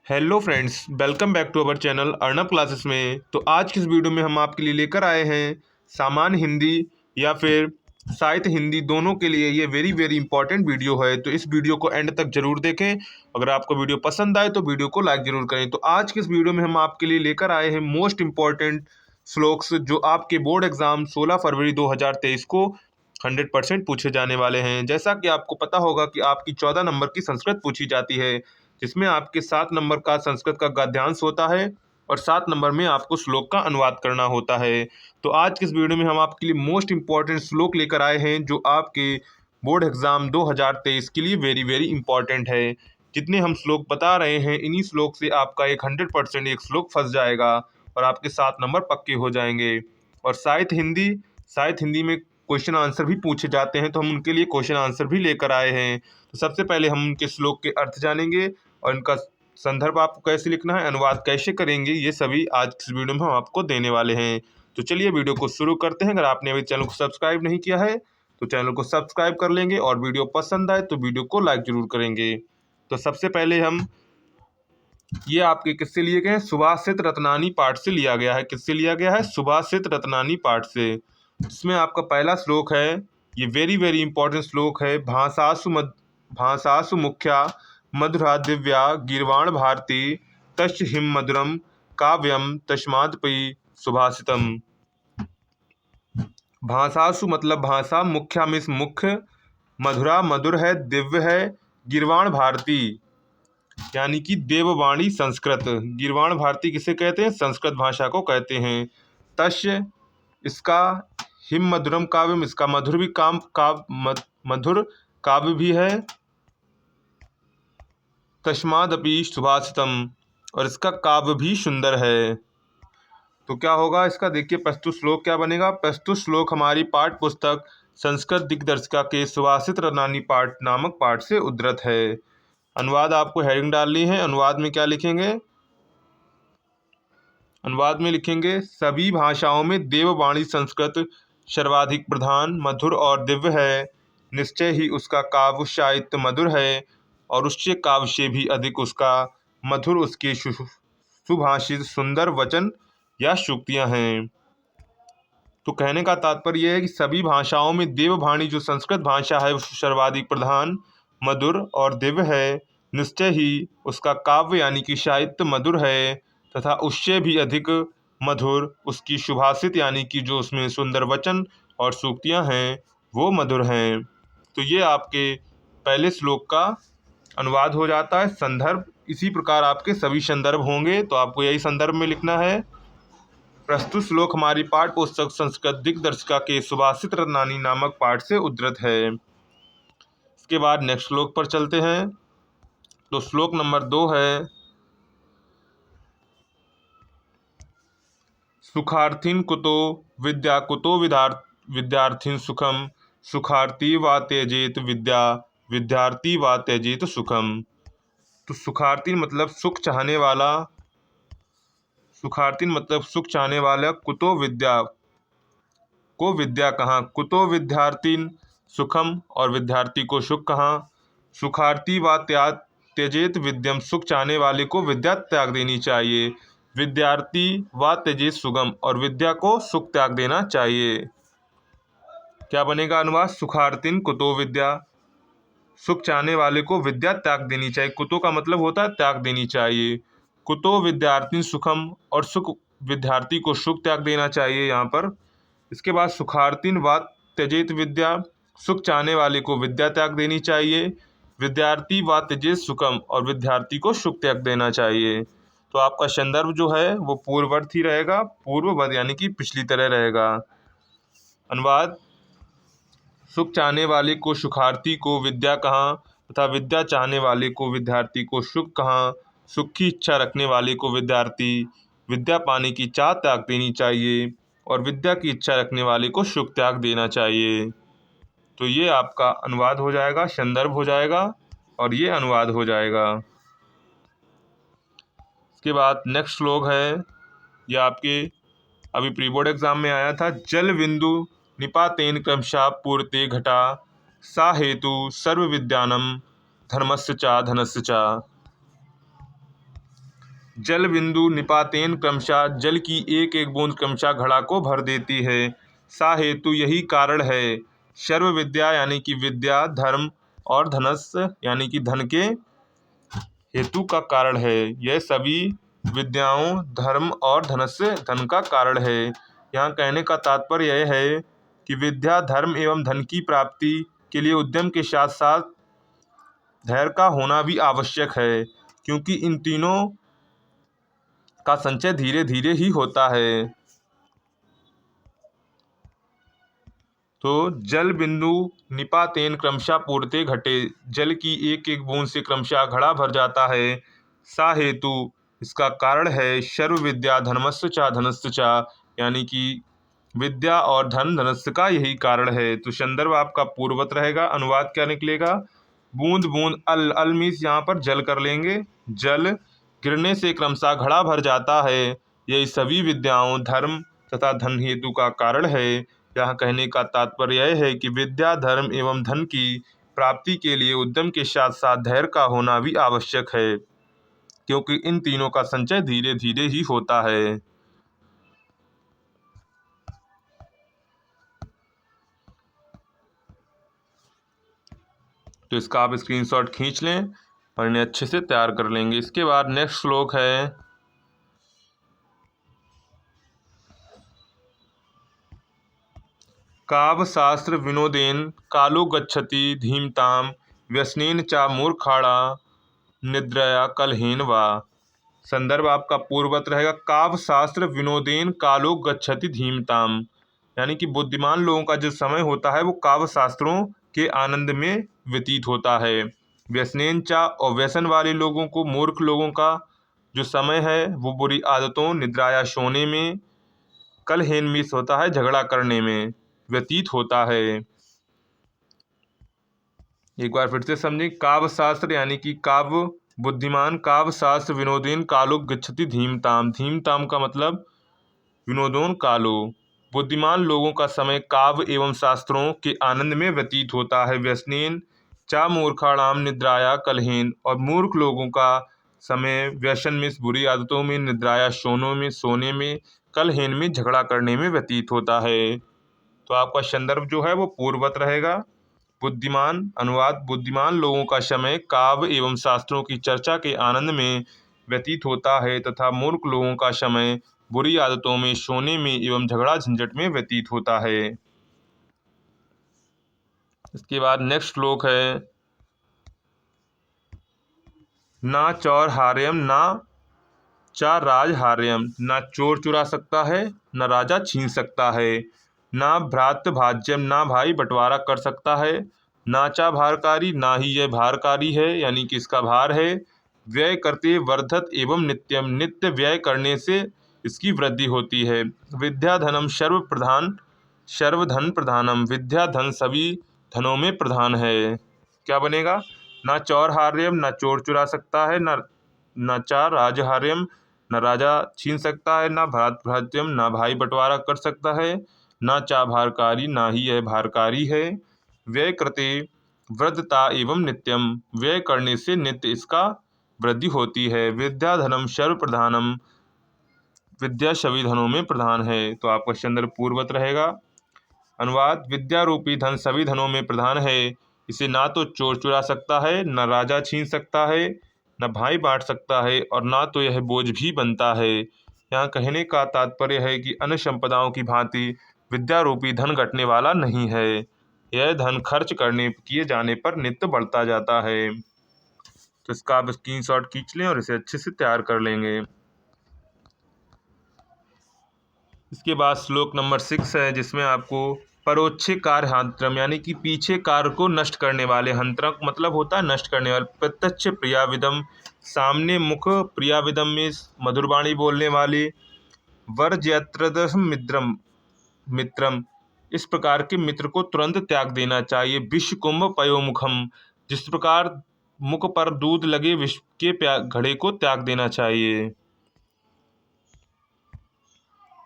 Hello friends, welcome back to our channel Arnab classes में। तो आज की इस वीडियो में हम आपके लिए लेकर आए हैं सामान्य हिंदी या फिर साहित्य हिंदी, दोनों के लिए ये वेरी वेरी इंपॉर्टेंट वीडियो है। तो इस वीडियो को एंड तक जरूर देखें। अगर आपको वीडियो पसंद आए तो वीडियो को लाइक जरूर करें। तो आज की इस वीडियो में हम आपके लिए लेकर आए हैं मोस्ट इंपॉर्टेंट श्लोक्स जो आपके बोर्ड एग्जाम 16 फरवरी 2023 को 100% पूछे जाने वाले हैं। जैसा कि आपको पता होगा कि आपकी 14 नंबर की संस्कृत पूछी जाती है, जिसमें आपके 7 नंबर का संस्कृत का गद्यांश होता है और 7 नंबर में आपको श्लोक का अनुवाद करना होता है। तो आज के इस वीडियो में हम आपके लिए मोस्ट इंपॉर्टेंट श्लोक लेकर आए हैं जो आपके बोर्ड एग्जाम 2023 के लिए वेरी वेरी इंपॉर्टेंट है। जितने हम श्लोक बता रहे हैं, इन्हीं श्लोक से आपका एक 100% एक श्लोक फंस जाएगा और आपके 7 नंबर पक्के हो जाएंगे। और साहित्य हिंदी में क्वेश्चन आंसर भी पूछे जाते हैं, तो हम उनके लिए क्वेश्चन आंसर भी लेकर आए हैं। तो सबसे पहले हम उनके श्लोक के अर्थ जानेंगे और इनका संदर्भ आपको कैसे लिखना है, अनुवाद कैसे करेंगे, ये सभी आज इस वीडियो में हम आपको देने वाले हैं। तो चलिए वीडियो को शुरू करते हैं। अगर आपने अभी चैनल को सब्सक्राइब नहीं किया है तो चैनल को सब्सक्राइब कर लेंगे और वीडियो पसंद आए तो वीडियो को लाइक जरूर करेंगे। तो सबसे पहले हम ये आपके किससे लिए गए हैं, सुभाषित रत्नानी पाठ से लिया गया है। किससे लिया गया है? सुभाषित रत्नानी पाठ से। इसमें आपका पहला श्लोक है, ये वेरी वेरी इंपॉर्टेंट श्लोक है। भाषासु मुख्या मधुरा दिव्या गिरवाण भारती तस् हिम मधुरम काव्यम तस्मादपि सुभाषितम। भाषासु मतलब भाषा, मुख्या मिस मुख्य, मधुरा मधुर है, दिव्य है, गिरवाण भारती यानी कि देववाणी संस्कृत। गिरवाण भारती किसे कहते हैं? संस्कृत भाषा को कहते हैं। तस्य इसका, हिम मधुरम काव्यम इसका मधुर भी मधुर काव्य भी है, तस्मादपि सुभाषितम और इसका काव्य भी सुंदर है। तो क्या होगा इसका? देखिए प्रस्तुत श्लोक क्या बनेगा। प्रस्तुत श्लोक हमारी पाठ पुस्तक संस्कृत दिग्दर्शिका के सुभाषित रत्नानी पाठ नामक पाठ से उद्धृत है। अनुवाद आपको हेडिंग डालनी है। अनुवाद में क्या लिखेंगे? अनुवाद में लिखेंगे, सभी भाषाओं में देववाणी संस्कृत सर्वाधिक प्रधान, मधुर और दिव्य है। निश्चय ही उसका काव्य साहित्य मधुर है और उससे काव्य से भी अधिक उसका मधुर उसके सुभाषित सुंदर वचन या सूक्तियाँ हैं। तो कहने का तात्पर्य यह है कि सभी भाषाओं में देववाणी जो संस्कृत भाषा है वो सर्वाधिक प्रधान, मधुर और दिव्य है। निश्चय ही उसका काव्य यानी कि साहित्य मधुर है तथा उससे भी अधिक मधुर उसकी सुभाषित यानी कि जो उसमें सुंदर वचन और सूक्तियाँ हैं वो मधुर हैं। तो ये आपके पहले श्लोक का अनुवाद हो जाता है। संदर्भ इसी प्रकार आपके सभी संदर्भ होंगे, तो आपको यही संदर्भ में लिखना है। प्रस्तुत श्लोक हमारी पाठ पुस्तक संस्कृत दिग्दर्शिका के सुभाषित रत्नानी नामक पाठ से उद्धृत है। इसके बाद नेक्स्ट श्लोक पर चलते हैं। तो श्लोक नंबर 2 है, सुखार्थिन कुतो विद्या कुतो विद्यार्थिन सुखम सुखार्थी वा त्यजेत विद्या विद्यार्थी वा त्यजेत सुखम। तो सुखार्थी मतलब सुख चाहने वाला, सुखार्थी मतलब सुख चाहने वाला, कुतो विद्या को विद्या कहाँ, कुतो विद्यार्थीन सुखम और विद्यार्थी को सुख कहाँ। सुखार्थी व त्यजेत विद्यम सुख चाहने वाले को विद्या त्याग देनी चाहिए। विद्यार्थी व त्यजेत सुगम और विद्या को सुख त्याग देना चाहिए। क्या बनेगा अनुवाद? सुखार्थिन कुतो विद्या, सुख चाहने वाले को विद्या त्याग देनी चाहिए। कुतो का मतलब होता है त्याग देनी चाहिए। कुतो विद्यार्थी सुखम और सुख विद्यार्थी को सुख त्याग देना चाहिए यहाँ पर। इसके बाद सुखार्थिन व त्यजेत विद्या, सुख चाहने वाले को विद्या त्याग देनी चाहिए। विद्यार्थी व त्यजेत सुखम और विद्यार्थी को सुख त्याग देना चाहिए। तो आपका संदर्भ जो है वो पूर्ववर्ती रहेगा, पूर्ववत यानी कि पिछली तरह रहेगा। अनुवाद, सुख चाहने वाले को सुखार्थी को विद्या कहाँ तथा विद्या चाहने वाले को विद्यार्थी को सुख कहाँ। सुख की इच्छा रखने वाले को विद्यार्थी विद्या पाने की चाह त्याग देनी चाहिए और विद्या की इच्छा रखने वाले को सुख त्याग देना चाहिए। तो ये आपका अनुवाद हो जाएगा, संदर्भ हो जाएगा और ये अनुवाद हो जाएगा। इसके बाद नेक्स्ट श्लोक है, यह आपके अभी प्री बोर्ड एग्जाम में आया था। जल बिंदु निपातेन क्रमशः पूर्ते घटा सा हेतु सर्व विद्यानम धर्मस्य चा धनस्य चा। जल बिंदु निपातेन क्रमशः, जल की एक एक बूंद क्रमशः घड़ा को भर देती है। सा हेतु यही कारण है। सर्व विद्या यानी कि विद्या, धर्म और धनस्य यानी कि धन के हेतु का कारण है। यह सभी विद्याओं, धर्म और धनस्य धन का कारण है। यहाँ कहने का तात्पर्य यह है कि विद्या, धर्म एवं धन की प्राप्ति के लिए उद्यम के साथ साथ धैर्य का होना भी आवश्यक है, क्योंकि इन तीनों का संचय धीरे धीरे ही होता है। तो जल बिंदु निपातेन क्रमशः पूर्ते घटे, जल की एक एक बूंद से क्रमशः घड़ा भर जाता है। सा हेतु इसका कारण है। सर्व विद्या धर्मस्य चा धनस्य चा, यानी कि विद्या और धन धनस्य का यही कारण है। तो संदर्भ आपका पूर्ववत रहेगा। अनुवाद क्या निकलेगा? बूंद बूंद अल, अल मीन्स यहाँ पर जल कर लेंगे। जल गिरने से क्रमशः घड़ा भर जाता है। यही सभी विद्याओं, धर्म तथा धन हेतु का कारण है। यहाँ कहने का तात्पर्य यह है कि विद्या, धर्म एवं धन की प्राप्ति के लिए उद्यम के साथ साथ धैर्य का होना भी आवश्यक है, क्योंकि इन तीनों का संचय धीरे धीरे ही होता है। तो इसका आप स्क्रीनशॉट खींच लें और इन्हें अच्छे से तैयार कर लेंगे। इसके बाद नेक्स्ट श्लोक है, काव्यशास्त्र विनोदेन कालो गच्छति धीमताम व्यसनेन चा मूर्खाणा निद्रया कलहेन वा। संदर्भ आपका पूर्ववत रहेगा। काव्यशास्त्र विनोदेन कालो गच्छति धीमताम, यानी कि बुद्धिमान लोगों का जो समय होता है वो काव्य शास्त्रों के आनंद में व्यतीत होता है। व्यसनेन चा, और व्यसन वाले लोगों को, मूर्ख लोगों का जो समय है वो बुरी आदतों, निद्राया सोने में, कलहेन मिस होता है झगड़ा करने में व्यतीत होता है। एक बार फिर से समझें। काव्य शास्त्र यानी कि काव्य, बुद्धिमान, काव्य शास्त्र विनोदेन कालो गच्छति धीमताम, धीमताम का मतलब विनोदोन कालो, बुद्धिमान लोगों का समय काव्य एवं शास्त्रों के आनंद में व्यतीत होता है। व्यसनेन चा मूर्खाणाम निद्राया कलहेन, और मूर्ख लोगों का समय व्यसन में, बुरी आदतों में, निद्राया सोने में, कलहेन में झगड़ा करने में व्यतीत होता है। तो आपका संदर्भ जो है वो पूर्ववत रहेगा। बुद्धिमान, अनुवाद, बुद्धिमान लोगों का समय काव्य एवं शास्त्रों की चर्चा के आनंद में व्यतीत होता है तथा मूर्ख लोगों का समय बुरी आदतों में, सोने में एवं झगड़ा झंझट में व्यतीत होता है। इसके बाद नेक्स्ट श्लोक है, ना चौर हार्यम ना चा राज हार्यम, ना चोर चुरा सकता है ना राजा छीन सकता है, ना भ्रात भाज्यम, ना भाई बंटवारा कर सकता है, ना चा भारकारी, ना ही यह भारकारी है, यानी कि इसका भार है। व्यय करते वर्धत एवं नित्यम, नित्य व्यय करने से इसकी वृद्धि होती है। विद्या धनम सर्व प्रधान, सर्वधन प्रधानम, विद्या धन सभी धनों में प्रधान है। क्या बनेगा? ना चौर हार्यम, ना चोर चुरा सकता है, ना चा राजहार्यम, न राजा छीन सकता है, ना भ्रात भ्रात्यम, ना भाई बंटवारा कर सकता है, ना चा भारकारी, ना ही यह भारकारी है। व्यय करते वृद्धता एवं नित्यम, व्यय करने से नित्य इसका वृद्धि होती है। विद्या धनम सर्व प्रधानम, विद्या सभी धनों में प्रधान है। तो आपका संदर्भ पूर्ववत रहेगा। अनुवाद, विद्या रूपी धन सभी धनों में प्रधान है। इसे ना तो चोर चुरा सकता है, न राजा छीन सकता है, न भाई बांट सकता है, और ना तो यह बोझ भी बनता है। यहाँ कहने का तात्पर्य है कि अन्य संपदाओं की भांति विद्या रूपी धन घटने वाला नहीं है। यह धन खर्च करने किए जाने पर नित्य बढ़ता जाता है। तो इसका आप स्क्रीनशॉट खींच लें और इसे अच्छे से तैयार कर लेंगे। इसके बाद श्लोक नंबर 6 है, जिसमें आपको परोक्षे कार्य हंत्रम, यानी कि पीछे कार्य को नष्ट करने वाले, हंत्रक मतलब होता है नष्ट करने वाले, प्रत्यक्ष प्रियाविदम, सामने मुख, प्रियाविदम में मधुरवाणी बोलने वाले, वर्जयत्रदम मित्रम, मित्रम, इस प्रकार के मित्र को तुरंत त्याग देना चाहिए। विश्व कुंभ पयोमुखम, जिस प्रकार मुख पर दूध लगे विश्व के घड़े को त्याग देना चाहिए।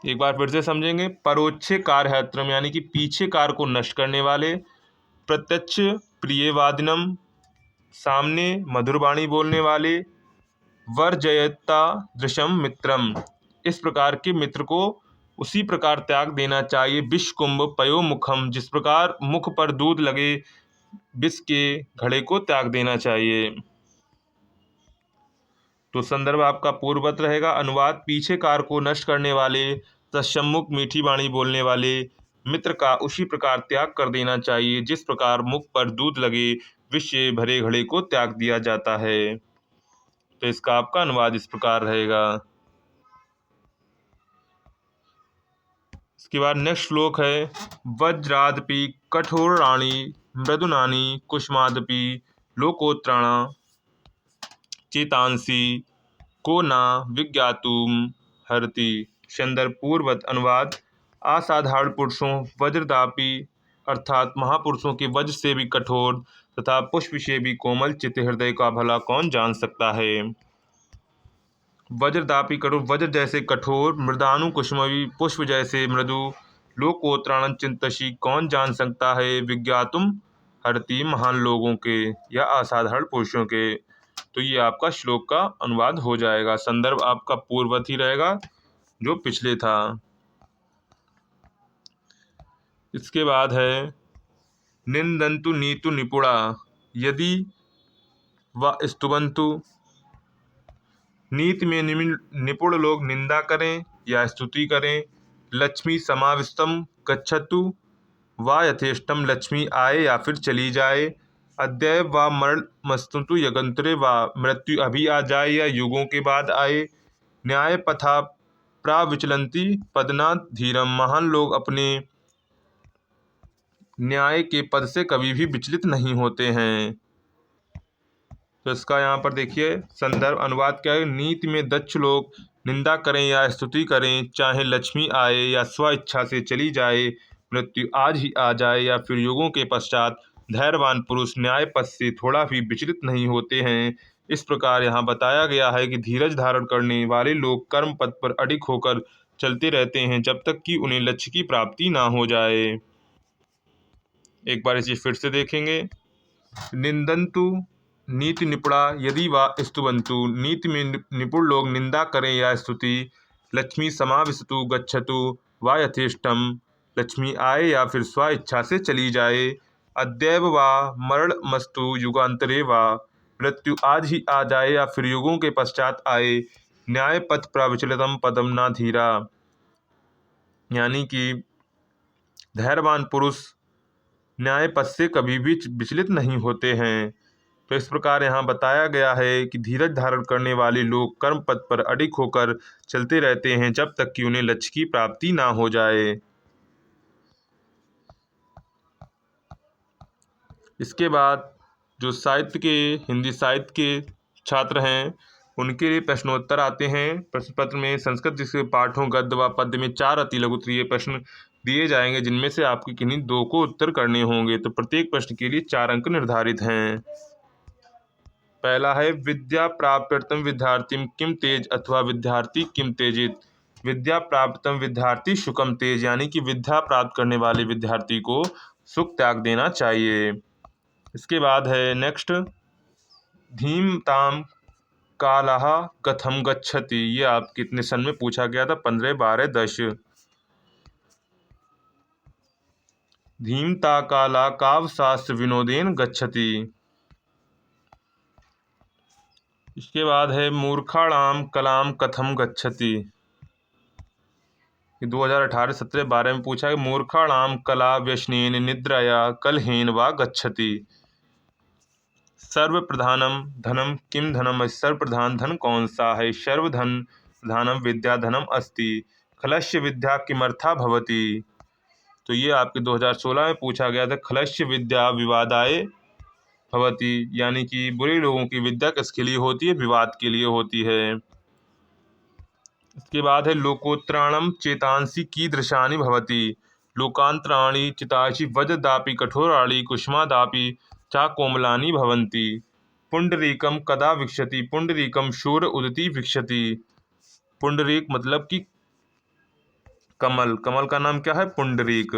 एक बार फिर से समझेंगे। परोक्षे कार्यहत्रम, यानी कि पीछे कार्य को नष्ट करने वाले, प्रत्यक्ष प्रियवादिनम, सामने मधुरवाणी बोलने वाले, वर्जयता दृशम मित्रम। इस प्रकार के मित्र को उसी प्रकार त्याग देना चाहिए। विषकुंभ पयो मुखम, जिस प्रकार मुख पर दूध लगे विष के घड़े को त्याग देना चाहिए। तो संदर्भ आपका पूर्ववत रहेगा। अनुवाद, पीछे कार को नष्ट करने वाले तत्सम्मुख मीठी वाणी बोलने वाले मित्र का उसी प्रकार त्याग कर देना चाहिए जिस प्रकार मुख पर दूध लगे विष से भरे घड़े को त्याग दिया जाता है। तो इसका आपका अनुवाद इस प्रकार रहेगा। इसके बाद नेक्स्ट श्लोक है, वज्रादपि कठोराणि मृदुनानि कुसुमादपि लोकोत्राणा चेतांसी को ना विज्ञातुम हरति। संदर्भ पूर्ववत। अनुवाद, असाधारण पुरुषों वज्रदापी अर्थात महापुरुषों के वज्र से भी कठोर तथा पुष्प से भी कोमल चित्त हृदय का भला कौन जान सकता है। वज्रदापी कठोर, वज्र जैसे कठोर, मृदानु कुसुमवी पुष्प जैसे मृदु, लोकोत्राणं चिंतसी कौन जान सकता है, विज्ञातुम हरति महान लोगों के या असाधारण पुरुषों के। तो ये आपका श्लोक का अनुवाद हो जाएगा। संदर्भ आपका पूर्ववत ही रहेगा जो पिछले था। इसके बाद है, निंदन्तु नीतु निपुणा यदि व स्तुवन्तु। नीति में निपुण लोग निंदा करें या स्तुति करें। लक्ष्मी समाविष्टम गच्छतु व यथेष्टम, लक्ष्मी आए या फिर चली जाए। अद्यैव व मरणमस्तु यगंतरे व, मृत्यु अभी आ जाए या युगों के बाद आए। न्याय पथा प्राविचलंती पदना धीरम, महान लोग अपने न्याय के पद से कभी भी विचलित नहीं होते हैं। तो इसका यहाँ पर देखिए संदर्भ अनुवाद क्या है। नीति में दक्ष लोग निंदा करें या स्तुति करें, चाहे लक्ष्मी आए या स्व इच्छा से चली जाए, मृत्यु आज ही आ जाए या फिर युगों के पश्चात, धैर्यवान पुरुष न्याय पथ से थोड़ा भी विचलित नहीं होते हैं। इस प्रकार यहाँ बताया गया है कि धीरज धारण करने वाले लोग कर्म पथ पर अडिग होकर चलते रहते हैं जब तक कि उन्हें लक्ष्य की प्राप्ति ना हो जाए। एक बार इसे फिर से देखेंगे। निंदन्तु नीति निपुणा यदि वा स्तुवन्तु, नीति में निपुण लोग निंदा करें या स्तुति। लक्ष्मी समाविशतु गच्छतु वा यथेष्टम, लक्ष्मी आए या फिर स्व इच्छा से चली जाए। अद्यैव वा मरणमस्तु युगांतरे वा, मृत्यु आज ही आ जाए या फिर युगों के पश्चात आए। न्याय पथ प्रविचलितम पदम ना धीरा, यानी कि धैर्यवान पुरुष न्याय पथ से कभी भी विचलित नहीं होते हैं। तो इस प्रकार यहाँ बताया गया है कि धीरज धारण करने वाले लोग कर्म पथ पर अडिग होकर चलते रहते हैं जब तक कि उन्हें लक्ष्य की प्राप्ति ना हो जाए। इसके बाद जो साहित्य के हिंदी साहित्य के छात्र हैं उनके लिए प्रश्नोत्तर आते हैं। प्रश्न पत्र में संस्कृत जिसके पाठों गद्य व पद्य में 4 अति लघु उत्तरीय प्रश्न दिए जाएंगे जिनमें से आपके किन्हीं 2 को उत्तर करने होंगे। तो प्रत्येक प्रश्न के लिए 4 अंक निर्धारित हैं। पहला है, विद्या प्राप्त्यर्थम विद्यार्थी किम तेज अथवा विद्यार्थी किम तेजित। विद्या प्राप्तम विद्यार्थी सुखम तेज, यानी कि विद्या प्राप्त करने वाले विद्यार्थी को सुख त्याग देना चाहिए। इसके बाद है नेक्स्ट, धीमताम कालः कथम गच्छति। ये आप कितने सन में पूछा गया था, 15, 12, 10। धीमता काला काव्य शास्त्र विनोदेन गच्छति। इसके बाद है, मूर्खाणाम कलाम कथम गच्छति। 2018-17 12 में पूछा है, मूर्खाणाम कला व्यसनेन निद्रया कलहेन वा गच्छति। सर्वप्रधानम धनम किम धनम, सर्वप्रधान धन कौन सा है। सर्वधन प्रधानम विद्या धनम अस्ति। खलस्य विद्या किमर्था भवति। तो ये आपके 2016 में पूछा गया था। खलस्य विद्या विवादाय भवति, यानी कि बुरे लोगों की विद्या किसके लिए होती है, विवाद के लिए होती है। इसके बाद है, लोकोत्राणम चेतांसी कीदृशानि भवति। लोकांतराणि चितांसी वज्रदापि कठोराणि कुसुमादापि चा कोमलानि भवन्ति। पुंडरीकम कदा विक्षति, पुंडरीकम शूर उदति विक्षति। पुंडरीक मतलब कि कमल, कमल का नाम क्या है, पुंडरीक।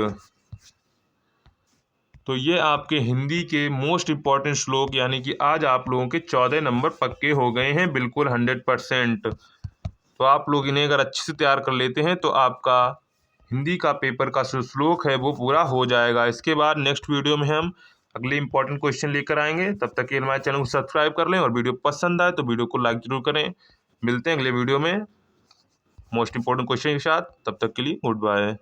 तो ये आपके हिंदी के मोस्ट इम्पॉर्टेंट श्लोक, यानी कि आज आप लोगों के 14 नंबर पक्के हो गए हैं बिल्कुल 100%। तो आप लोग इन्हें अगर अच्छे से तैयार कर लेते हैं तो आपका हिंदी का पेपर का जो श्लोक है वो पूरा हो जाएगा। इसके बाद नेक्स्ट वीडियो में हम अगले इंपॉर्टेंट क्वेश्चन लेकर आएंगे। तब तक के लिए हमारे चैनल को सब्सक्राइब कर लें और वीडियो पसंद आए तो वीडियो को लाइक जरूर करें। मिलते हैं अगले वीडियो में मोस्ट इंपॉर्टेंट क्वेश्चन के साथ। तब तक के लिए गुड बाय।